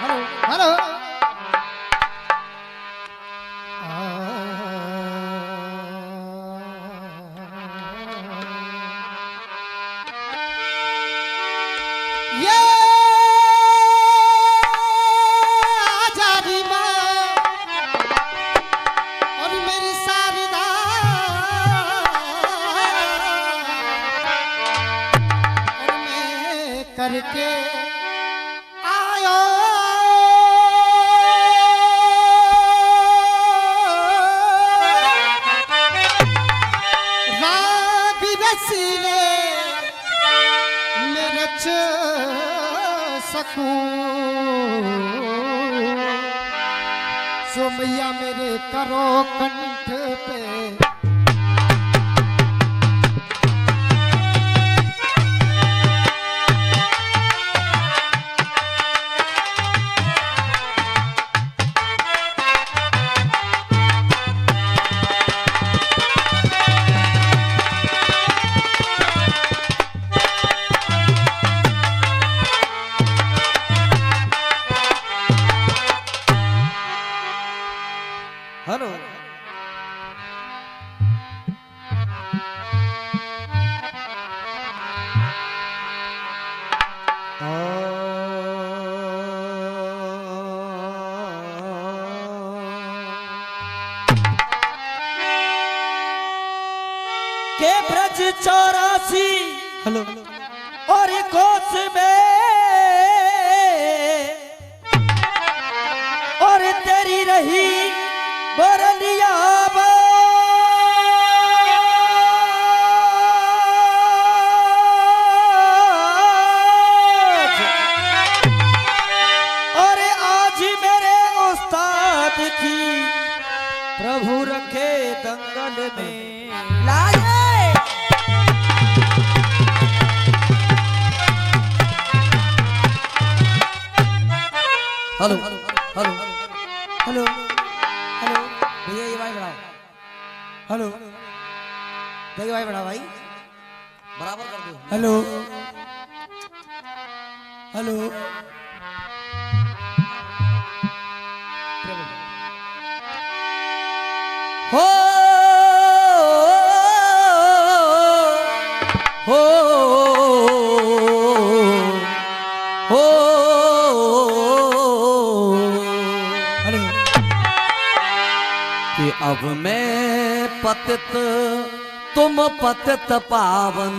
Hello ये आजादी माँ और मेरी सारदा और मैं करके आयो राग रसीले मेरे सकूं सो मैया मेरे करो कंठ पे हेलो के ब्रज 84 हेलो और कोस में और तेरी रही बरलिया और आज मेरे उस्ताद की प्रभु रखे दंगल में लाए हेलो हेलो हेलो हेलो भैया ये भाई बढ़ाओ हेलो भैया भाई बढ़ाओ भाई बराबर कर दो हेलो हेलो हो हो हो कि अब मैं पतित तुम पतित पावन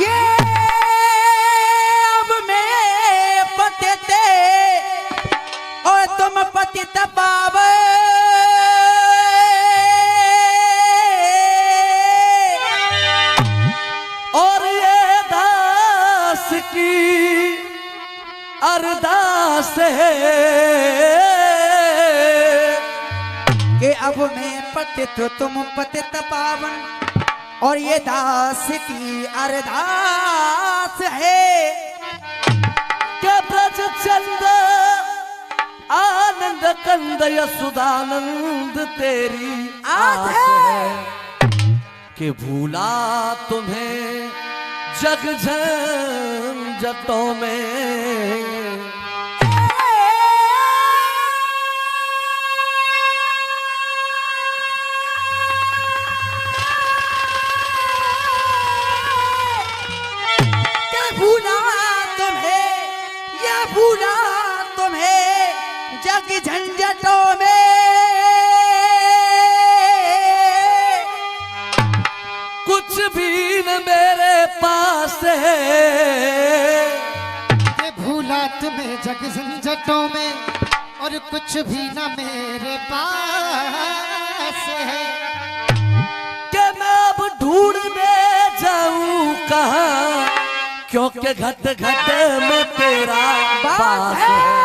ये अब मैं पतित और तुम पतित पावन और ये दास की अरदास है कि अब मैं पतित तुम पतित पावन और ये दास की अरदास है कि ब्रज चंद आनंद कंद यशुदानंद तेरी आस है कि भूला तुम्हें जग झंझटों में भूला तुम्हें जग झंझटों में कुछ भी न मेरे पास है ये भूला तुम्हें जग झंझटों में और कुछ भी न मेरे पास है कि मैं अब ढूंढने जाऊं कहाँ क्योंकि घट घट में तेरा पास है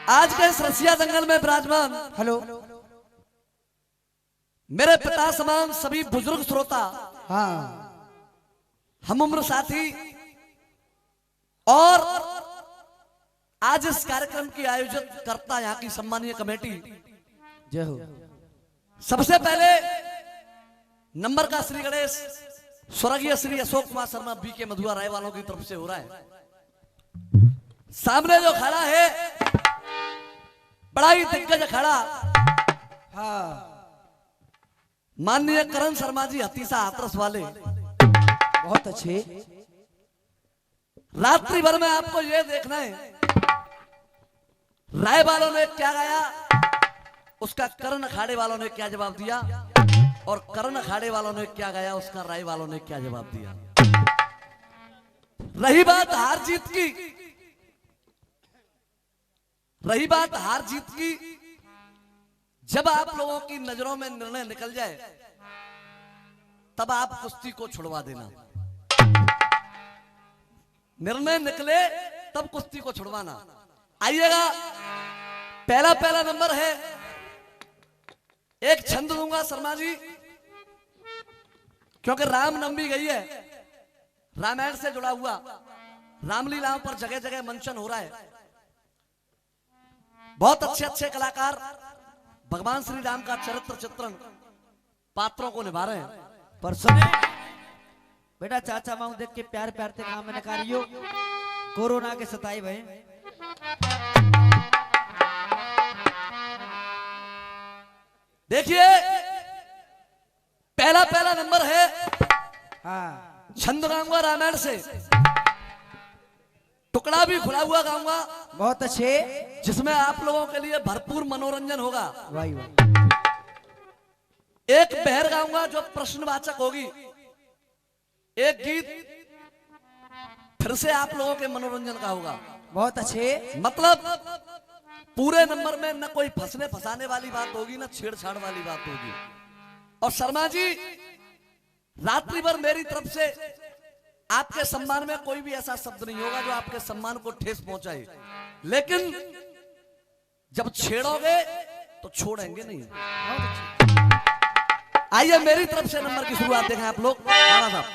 आज के इस रसिया दंगल में विराजमान हेलो मेरे पिता समान सभी बुजुर्ग श्रोता हाँ हम उम्र साथी और आज इस कार्यक्रम की आयोजित करता यहाँ की सम्मानीय कमेटी, जय हो। सबसे पहले नंबर का श्री गणेश स्वर्गीय श्री अशोक कुमार शर्मा बीके मधुआ राय वालों की तरफ से हो रहा है। सामने जो खड़ा है बड़ा ही दिग्गज अखाड़ा, हाँ माननीय करण शर्मा जी हतीसा हाथरस वाले। बहुत अच्छे। रात्रि भर में आपको यह देखना है राय वालों ने क्या गाया, उसका करण अखाड़े वालों ने क्या जवाब दिया, और करण अखाड़े वालों ने क्या गाया, उसका राय वालों ने क्या जवाब दिया। रही बात हार जीत की, रही बात हार जीत की, जब आप लोगों की नजरों में निर्णय निकल जाए तब आप कुश्ती को छुड़वा देना। निर्णय निकले तब कुश्ती को छुड़वाना। आइएगा, पहला नंबर है, एक छंद दूंगा शर्मा जी, क्योंकि रामनवमी गई है, रामायण से जुड़ा हुआ, रामलीलाओं पर जगह जगह मंचन हो रहा है। बहुत अच्छे अच्छे कलाकार भगवान श्री राम का चरित्र चित्रण पात्रों को निभा रहे हैं। पर सुने बेटा, चाचा माऊ देख के प्यार प्यार से काम मैंने करियो, कोरोना के सताई भय। देखिए, पहला नंबर है, हाँ छंद गाऊंगा रामायण से, टुकड़ा भी खुला हुआ गाऊंगा, बहुत अच्छे। जिसमें आप लोगों के लिए भरपूर मनोरंजन होगा। वाह वाह। एक बहर गाऊंगा जो प्रश्नवाचक होगी, एक गीत फिर से आप लोगों के मनोरंजन का होगा। बहुत अच्छे। मतलब पूरे नंबर में न कोई फंसने फंसाने वाली बात होगी, न छेड़छाड़ वाली बात होगी। और शर्मा जी, रात्रि भर मेरी तरफ से आपके सम्मान में कोई भी ऐसा शब्द नहीं होगा जो आपके सम्मान को ठेस पहुंचाए, लेकिन जब छेड़ोगे तो छोड़ेंगे नहीं। आइए, मेरी तरफ से नंबर की शुरुआत देखें आप लोग। राणा साहब,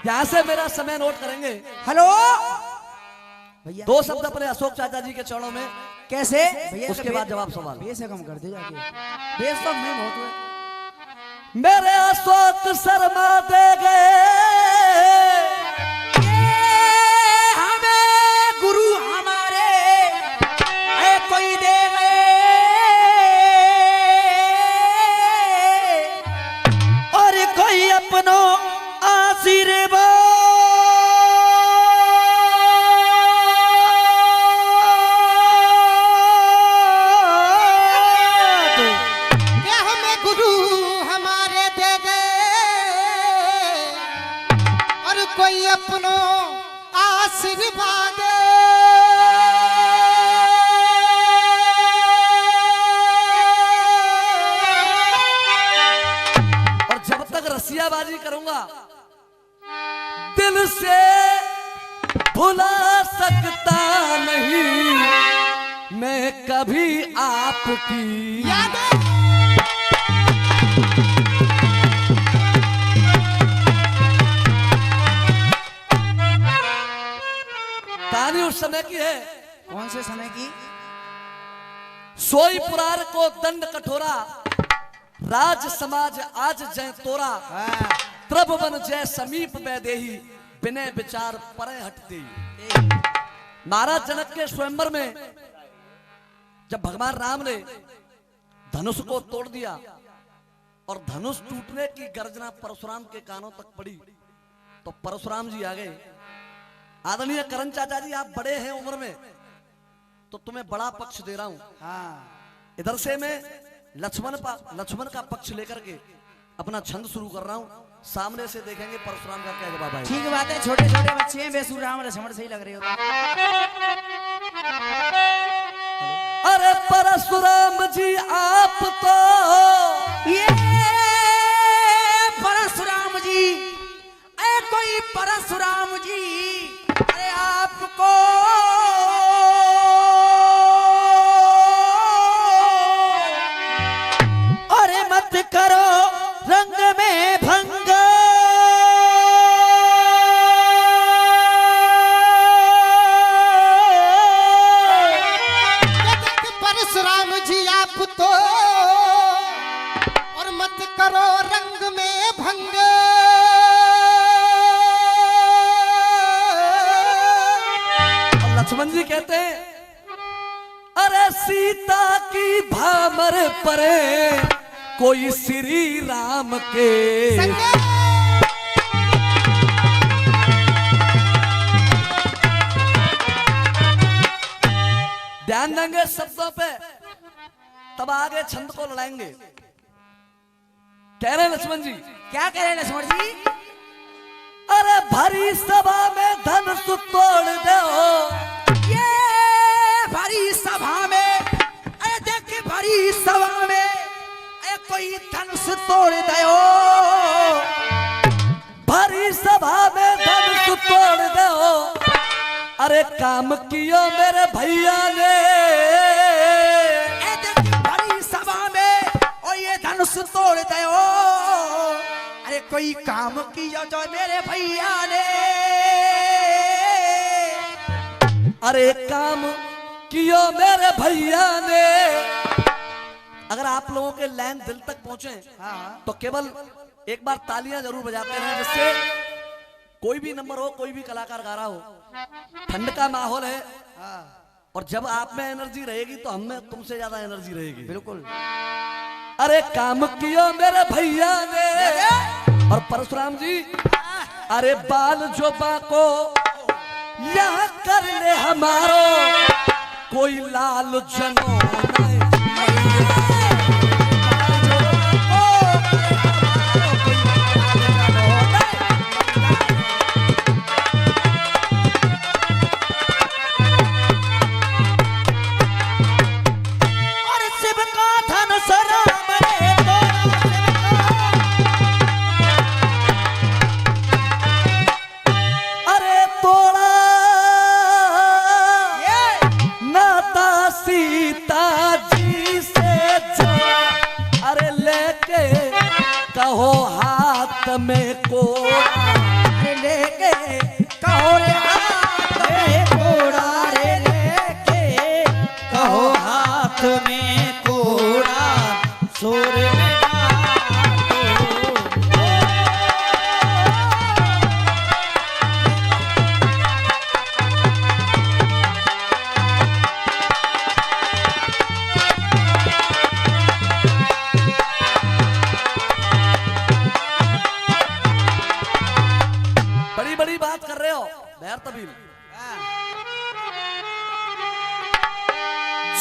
यहां से मेरा समय नोट करेंगे। हेलो भैया, 2 शब्द अपने अशोक चाचा जी के चरणों में, कैसे भैया? उसके बाद जवाब सवाल। बेस से कम कर दे जाके, बेस तो मैं बहुत है। मेरे अशोक शर्मा दे गए हमें गुरु हमारे, कोई दे गए और कोई अपनो आशीर्वाद। ये हमें गुरु हमारे दे गए और कोई अपनो आशीर्वाद। और जब तक रसियाबाजी करूंगा दिल से भुला सकता नहीं मैं कभी आपकी याद कहानी उस समय की है। कौन से समय की? सोई पुरार को दंड कठोरा, राज समाज आज जय तोरा, हाँ। प्रभ बन जय समीप बैदेही, बिने विचार परे हटते। महाराज जनक के स्वयंवर में जब भगवान राम ने धनुष को तोड़ दिया और धनुष टूटने की गर्जना परशुराम के कानों तक पड़ी, तो परशुराम जी आ गए। आदरणीय करण चाचा जी, आप बड़े हैं उम्र में, तो तुम्हें बड़ा पक्ष दे रहा हूं। हाँ। इधर से मैं लक्ष्मण का पक्ष लेकर के अपना छंद शुरू कर रहा हूं। सामने से देखेंगे परशुराम का क्या जवाब आएगा। ठीक बात है, छोटे छोटे बच्चे हैं, बेसुर राम लक्ष्मण सही लग रहे हो। अरे परशुराम जी, आप तो ये परशुराम जी अरे आपको अरे मत करो रंग में भंग परशुराम जी आप तो और मत करो रंग में भंग। और लक्ष्मण जी कहते हैं अरे सीता की भामर परे कोई श्री राम के ध्यान देंगे शब्दों पे, तब आगे छंद को लड़ाएंगे। कह रहे हैं लक्ष्मण जी, क्या कह रहे हैं लक्ष्मण जी? अरे भरी सभा में धनुष तोड़ दो। ये भरी सभा में अरे देख भरी सभा में अरे कोई धनुष तोड़ दो। भरी सभा में धनुष तोड़ दो। अरे काम कियो मेरे भैया ने। ए देख भरी सभा में और ये धनुष तोड़ दो। अरे कोई काम किया जो मेरे भैया ने। अरे काम कियो मेरे भैया ने। अगर आप लोगों के लाइन दिल तक पहुंचे तो केवल एक बार तालियां जरूर बजाते हैं, जिससे कोई भी नंबर हो, कोई भी कलाकार गा रहा हो, ठंड का माहौल है और जब आप में एनर्जी रहेगी तो हम में तुमसे ज्यादा एनर्जी रहेगी। बिल्कुल। अरे काम किया मेरे भैया ने। और परशुराम जी अरे बाल जो बाको यहाँ कर ले हमारो कोई लाल जनो नहीं। कहो हाथ में कोड़ा लेके कहो रे हाथ में कोड़ा रे लेके कहो हाथ में कोड़ा सुर में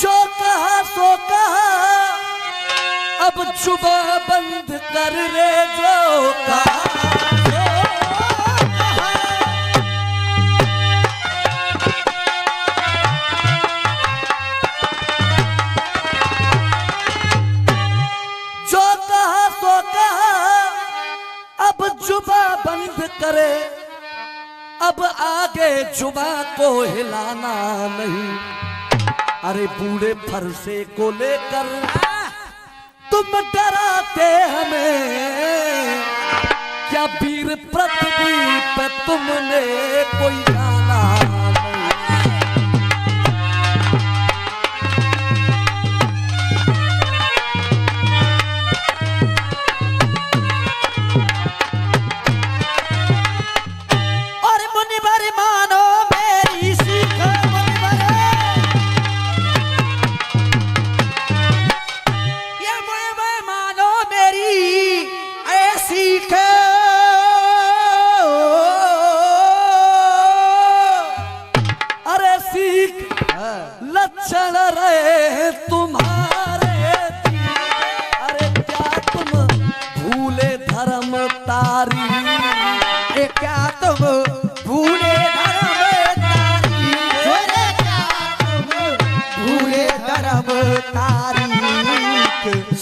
जो कहा सो कहा अब जुबान बंद कर रे। जो कहा जो कहा सो कहा अब जुबान बंद करे। अब आगे जुबान को हिलाना नहीं। अरे बूढ़े फरसे को लेकर तुम डराते हमें। क्या वीर पृथ्वी पे तुमने कोई जाना नहीं। और मुनिवर मानो मेरी सीख। अरे सीख लक्षण रहे तुम्हारे। अरे क्या तुम भूले धर्म तारी। अरे क्या तुम भूले धर्म तारी। अरे क्या तुम भूले धर्म तारी।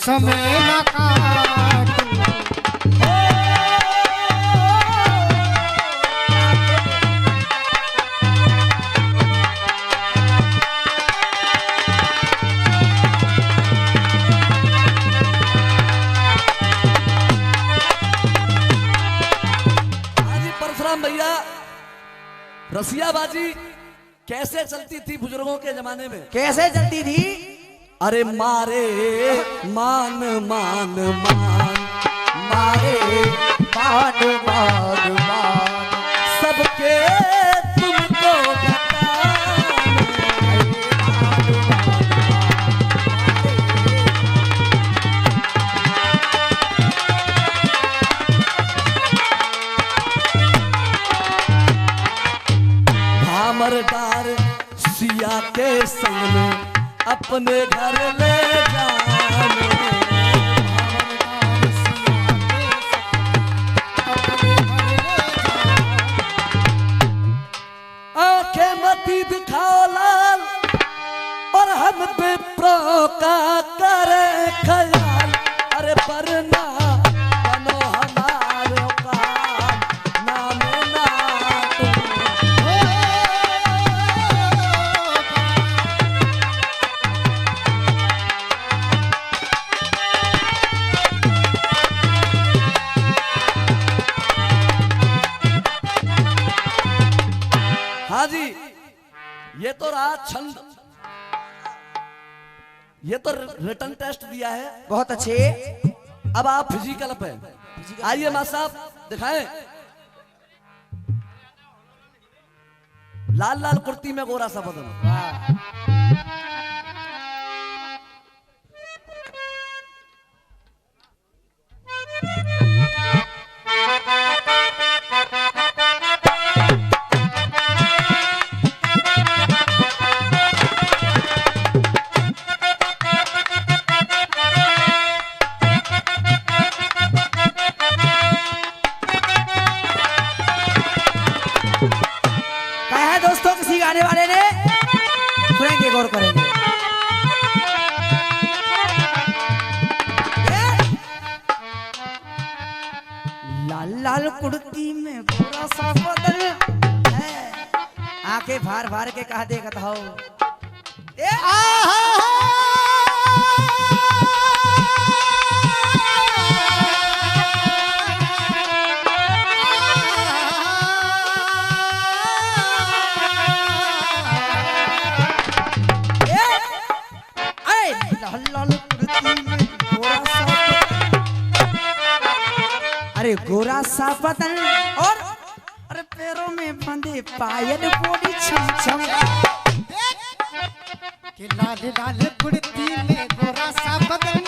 समय न काट परशुराम भैया, रसियाबाजी कैसे चलती थी बुजुर्गों के जमाने में? कैसे चलती थी? अरे मारे मान मान मान, मारे मान मान मान, सबके तुमको भामरदार सिया के संग में अपने घर ले जाने, आंखें मती दिखाओ लाल और हम विप्रों का करे ख्याल। अरे परना बनो हमारे काल, नाम ना हाँ जी, ये तो रहा छंद, ये तो रिटर्न टेस्ट दिया है। बहुत अच्छे। अब आप फिजिकल पे आइए मां साहब, दिखाएं। लाल लाल कुर्ती में गोरा सा बदन, कहा है दोस्तों किसी गाने वाले ने? सुनेंगे, गौर करेंगे। लाल लाल कुर्ती में गोरा सा बदन है, आंखें भार भार के कहा देखत हो। लाल लाल कुर्ती में गोरा सा बदन, अरे गोरा सा बदन और अरे पैरों में बंधे पायल बोली छम छम। कि लाल लाल कुर्ती में गोरा सा बदन,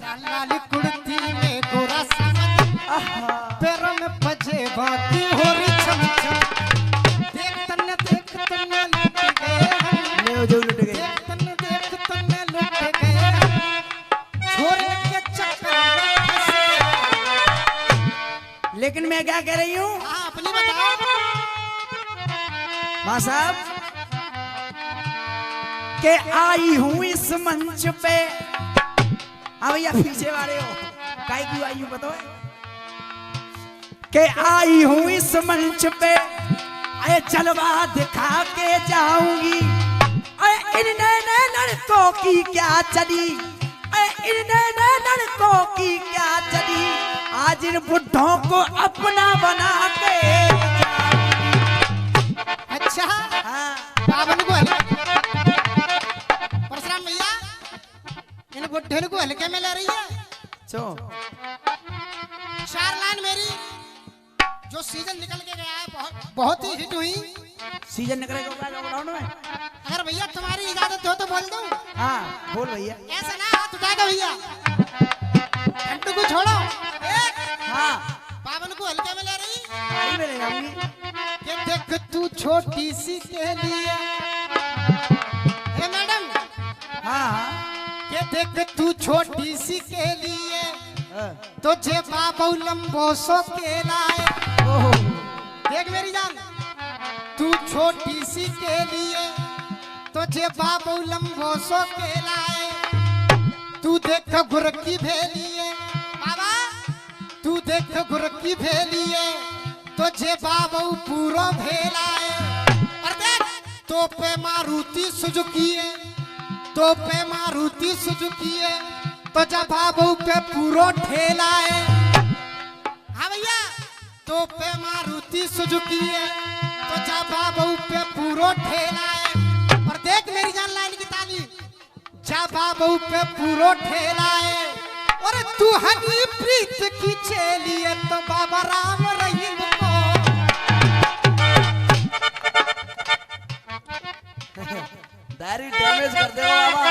लाल लाल कुर्ती में गोरा सा बदन, पैरों में बजे बाती हो रही छम छम। देख तन्ने लुट गए हम, ले जो लुट गए। देख तन्ने लुट गए हम, छोड़ने के चक्कर में फंसे। लेकिन मैं क्या कह रही हूँ हाँ, अपनी बताओ। मां साहब के आई हूँ इस मंच पे। हाँ भैया, पीछे वाले हो, काय क्यों आई हूँ बताओ? के आई हूँ इस मंच पे, अरे जलवा दिखा के जाऊंगी। अरे इन नए लड़कों की क्या चली, अरे इन नए लड़कों की क्या चली, आज इन बुढ़ों को अपना बना के। अच्छा, हाँ बावन को परशुराम भैया, इन बुढ़े को हल्के में ले रही है। चो 4 लाइन मेरी जो सीजन निकल के गया है, बहुत ही हिट हुई। सीजन निकलेगा लॉकडाउन में। अगर भैया तुम्हारी इजाजत हो तो बोल दूं। हाँ बोल भैया। ऐसा ना हाथ उठा दो भैया, घंटू को छोड़ो। हाँ बावन को हल्के में ले रही। गाड़ी में ले जाऊंगी। ये देख तू छोटी सी के लिए, हे मैडम, हाँ हाँ ये देख तू छोटी सी के लिए, हाँ। तुझे बाबू लंबोसो के लाए। ओहो देख मेरी जान, तू छोटी सी के लिए, तुझे बाबू लंबोसो के लाए। तू देख गुर की भेलिए बाबा, तू देख गुर की भेलिए, तुझे बाबू पूरा भेलाए। और देख तो पे मारुति सुजुकी है, तो पे मारुति सुजुकी है, तुझे बाबू पे पूरा ठेला है। हाँ भैया, तो पे मारुति सुजुकी है तो जा बाबू पे पूरो ठेला है। और देख मेरी जान लाइन की ताली, जा बाबू पे पूरो ठेला है। और तू हनी प्रीत की चेली है तो बाबा राम रहीम को डायरी डैमेज कर दे बाबा।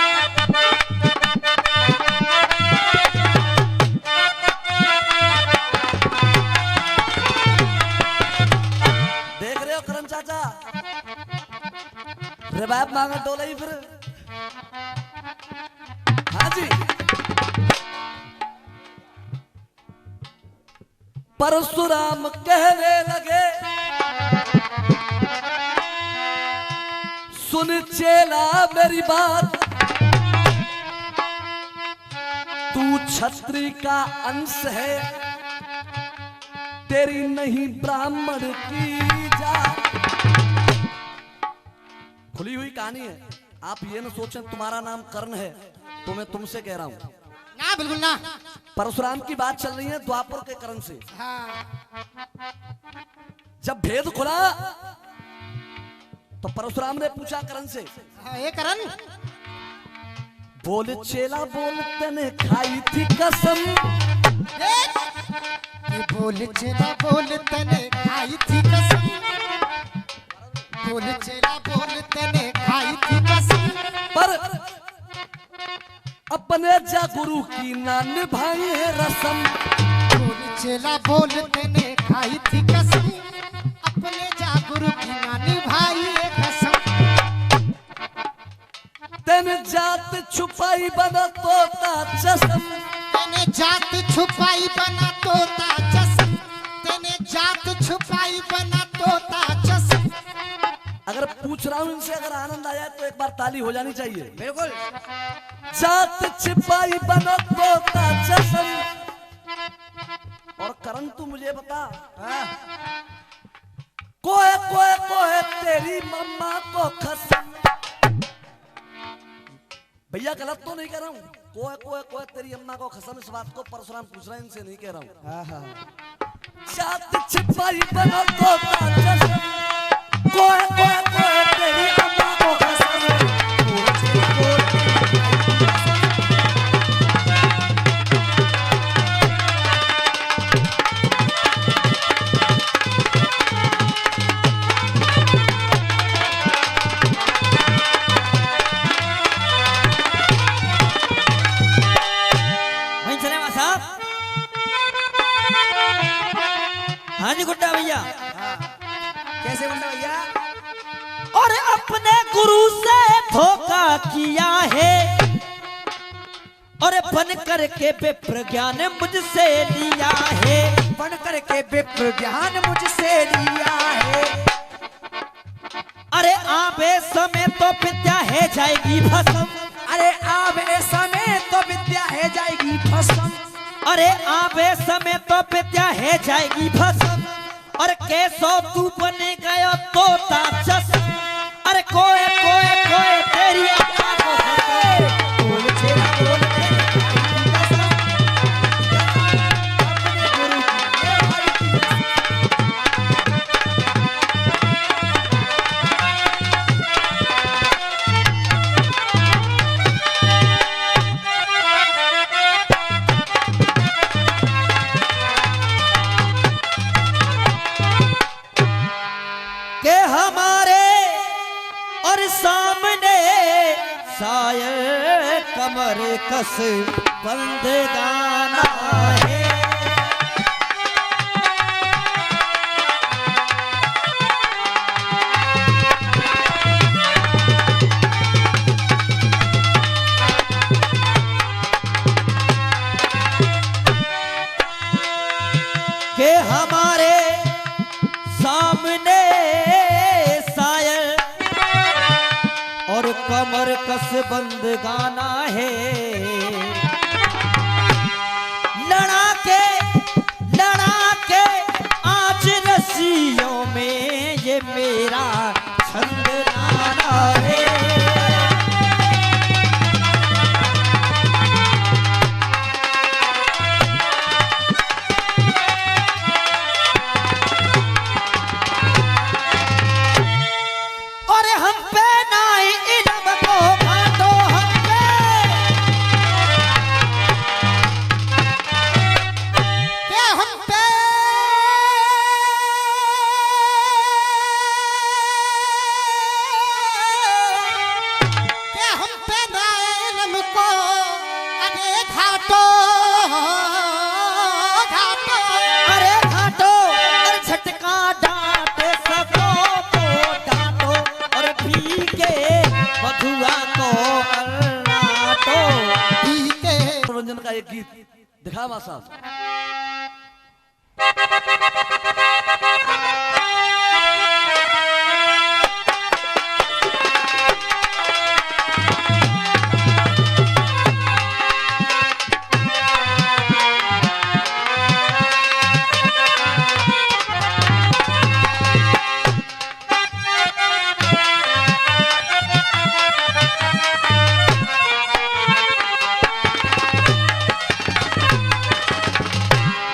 देख रहे हो करण चाचा, रिवाइव मांगा डोला ही फिर। हाँ जी, परशुराम कहने लगे सुन चेला मेरी बात, तू क्षत्रिय का अंश है, तेरी नहीं ब्राह्मण की जात। खुली हुई कहानी है, आप ये न सोचें तुम्हारा नाम कर्ण है तो मैं तुमसे कह रहा हूं ना, बिल्कुल ना। परशुराम की बात चल रही है द्वापर के कर्ण से। हाँ। जब भेद खुला तो परशुराम ने पूछा कर्ण से, हाँ, ये करण बोल चेला बोल तने खाई थी कसम, ये बोल चेला बोल तने खाई थी कसम, बोल चेला बोल तने खाई थी कसम। पर अपने जा गुरु की ना निभाई है रसम। बोल चेला बोल तने खाई थी कसम, अपने जा गुरु की ना निभाई है कसम। तेने जात छुपाई बना तोता चसम, तेने जात छुपाई बना तोता चसम, तेने जात छुपाई बना तोता चसम। अगर पूछ रहा हूं इनसे, अगर आनंद आया तो एक बार ताली हो जानी चाहिए। बिल्कुल। जात छिपाई बनो तोता चसम। और करण तू मुझे बता, कोए कोए कोए तेरी मम्मा को कसम। भैया गलत तो नहीं कह रहा हूं, कोए कोए कोए तेरी अम्मा को कसम, इस बात को परशुराम पूछ रहे हैं, इनसे नहीं कह रहा हूं। जात छिपाई बनो तोता चसम, कोए कोए कोए तेरी अम्मा को कसम। हाँ जी गुड्डा भैया। कैसे गुड्डा भैया? और अपने गुरु से धोखा किया है, और बन करके विप्रज्ञान मुझसे लिया है, बन करके विप्रज्ञान मुझसे लिया है। अरे आवे समय तो विद्या है जाएगी भस्म, अरे आवे समय तो विद्या है जाएगी भस्म, अरे आवे समय तो विद्या है जाएगी भस्म। और कैसो तू बने गया तोता चस्म, अरे कोए कोए कोए तेरी अम्मा को कसम, बोल चेला बोल तेरी कसम, अपने गुरु की भाई की के हमारे और सामने साये कमर कस बंद गाना है। के हमारे सामने सायर और कमर कस बंद गाना है। लड़ा के आज रस्सियों में ये मेरा छंद गाना है। एक गीत दिखा मां साहब।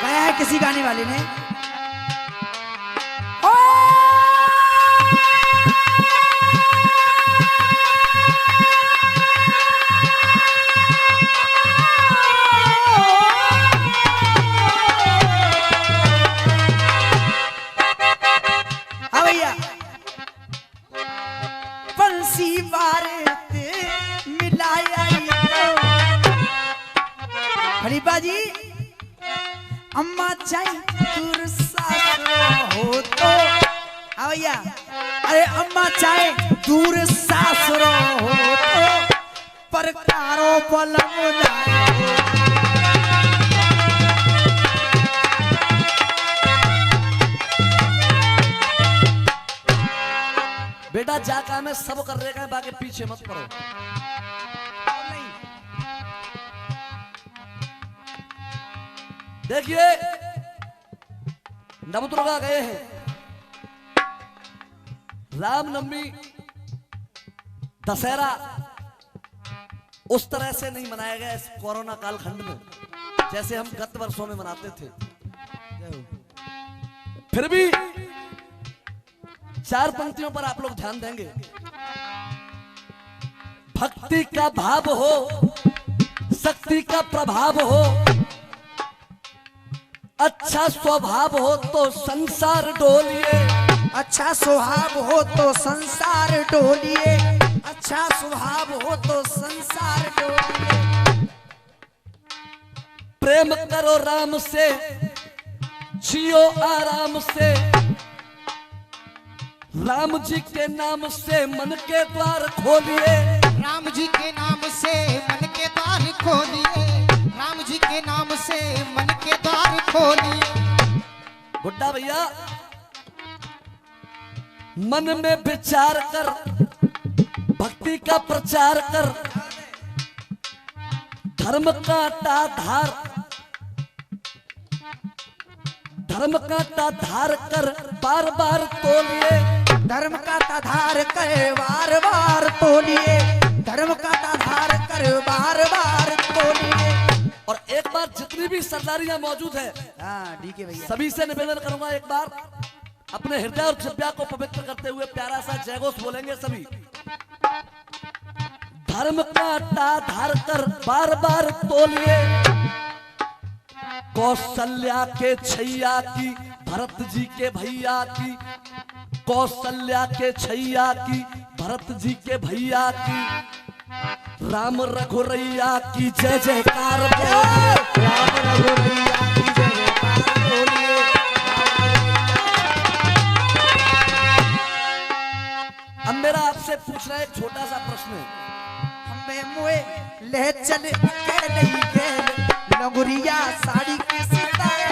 गाया है किसी गाने वाले ने। ओ! हाँ भैया, बंसी वारते मिलाया खड़ी बाजी अम्मा चाहे दूर सासुर हो तो हाँ भैया, अरे अम्मा चाहे दूर सासुर हो तो परकारो बलम लाए हो। बेटा जा काम है सब कर रहे हैं, बाकी पीछे मत पड़ो। देखिए नवदुर्गा गए हैं, रामनवमी दशहरा उस तरह से नहीं मनाया गया इस कोरोना कालखंड में जैसे हम गत वर्षों में मनाते थे। फिर भी 4 पंक्तियों पर आप लोग ध्यान देंगे। भक्ति का भाव हो, शक्ति का प्रभाव हो, अच्छा स्वभाव हो तो संसार डोलिए। अच्छा स्वभाव हो तो संसार डोलिए, अच्छा स्वभाव हो तो संसार डोलिए। प्रेम करो राम से, जियो आराम से, राम जी के नाम से मन के द्वार खोलिए। राम जी के नाम से मन के द्वार खोलिए, राम जी के नाम से मन के द्वार खोलिए। बुड्ढा भैया मन में विचार कर, भक्ति का प्रचार कर, धर्म कांटा धार, धर्म कांटा धार कर बार बार तोलिए। धर्म का धार कर बार बार तोलिए, धर्म का धार कर बार बार तोलिए। और एक बार जितनी भी सरदारियां मौजूद है, हाँ ठीक है भैया, सभी से निवेदन करूंगा एक बार अपने हृदय और जिह्वा को पवित्र करते हुए प्यारा सा जयघोष बोलेंगे सभी। धर्म कांटा धार कर बार बार तोलिए, कौशल्या के छैया की, भरत जी के भैया की, कौशल्या के छैया की, भरत जी के भैया की, राम रघुरैया की जय जयकार बोलिए। राम रघुरैया की जय जयकार बोलिए। अब मेरा आपसे पूछना एक छोटा सा प्रश्न है। हमें मुए ले चल के नहीं गेल, लंगुरिया साड़ी के सितारे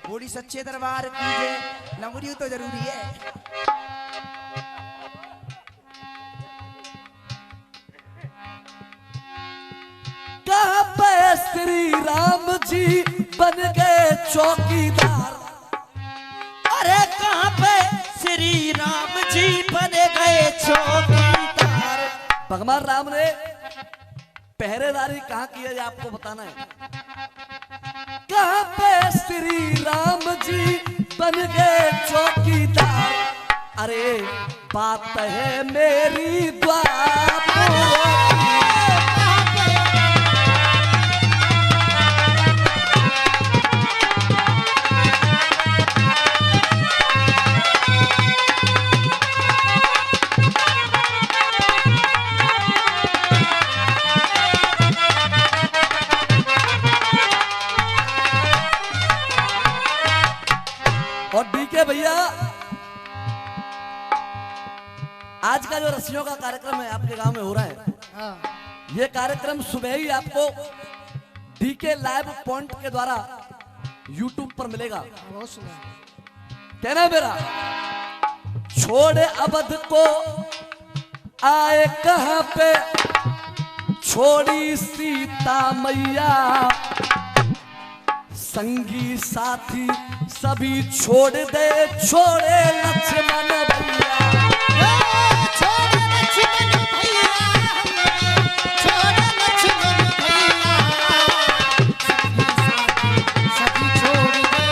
थोड़ी सच्चे दरबार की जय, लंगुरी तो जरूरी है। कहाँ पे श्री राम जी बन गए चौकीदार। अरे कहाँ पे श्री राम जी बने गए चौकीदार। भगवान राम ने पहरेदारी कहाँ की है ये आपको बताना है। कहाँ पे श्री राम जी बन गए चौकीदार। अरे बात है मेरी द्वार। और डीके भैया आज का जो रस्सियों का कार्यक्रम है आपके गांव में हो रहा है, हाँ। ये कार्यक्रम सुबह ही आपको डीके लाइव पॉइंट के द्वारा यूट्यूब पर मिलेगा। बहुत सुना। कहना है मेरा, छोड़े अवध को आए कहां पे, छोड़ी सीता मैया, संगी साथी सभी छोड़ दे, छोड़े लक्ष्मण भैया। छोड़ लक्ष्मण भैया, छोड़ लक्ष्मण भैया, सभी छोड़ दे,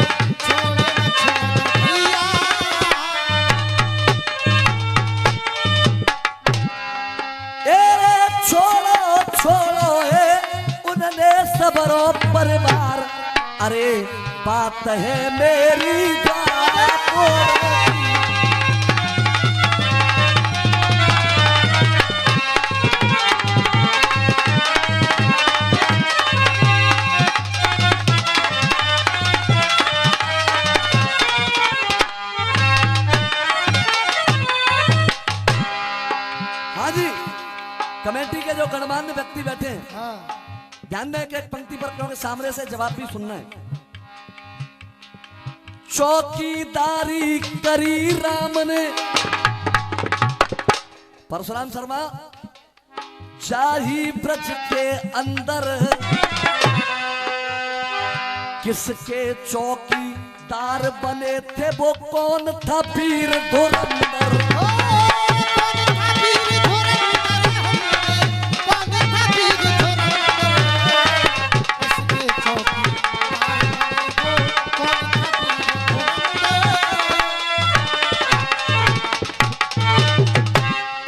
छोड़ लक्ष्मण भैया। ए छोड़ो छोड़ो है उनने सबरो परिवार, अरे बात है मेरी द्वार। हाँ जी, कमेटी के जो गणमान्य व्यक्ति बैठे हैं, हाँ, ध्यान दें कि एक पंक्ति पर क्योंकि सामने से जवाब भी सुनना है। चौकीदारी करी राम ने, परशुराम शर्मा, शाही ब्रज के अंदर, किसके चौकीदार बने थे वो कौन था वीर धुरंधर।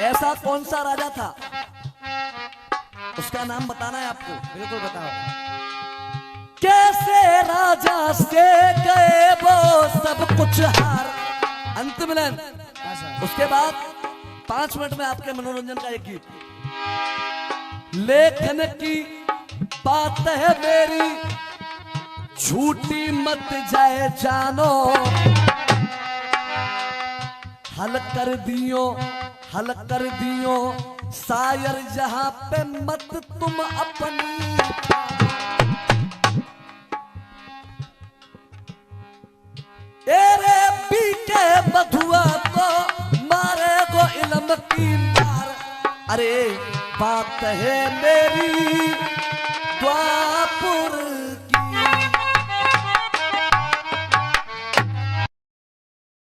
ऐसा कौन सा राजा था, उसका नाम बताना है आपको। बिल्कुल बताओ। कैसे राजा से गए वो सब कुछ हार। अंत मिलन, उसके बाद 5 मिनट में आपके मनोरंजन का एक गीत। लेखन की बात है मेरी, झूठी मत जाए जानो, हल कर दियो, हल कर दियो शायर जहां पे मत तुम अपनी। एरे पी के बधुआ को मारे गो इल्म की मार, अरे बात है मेरी द्वापुर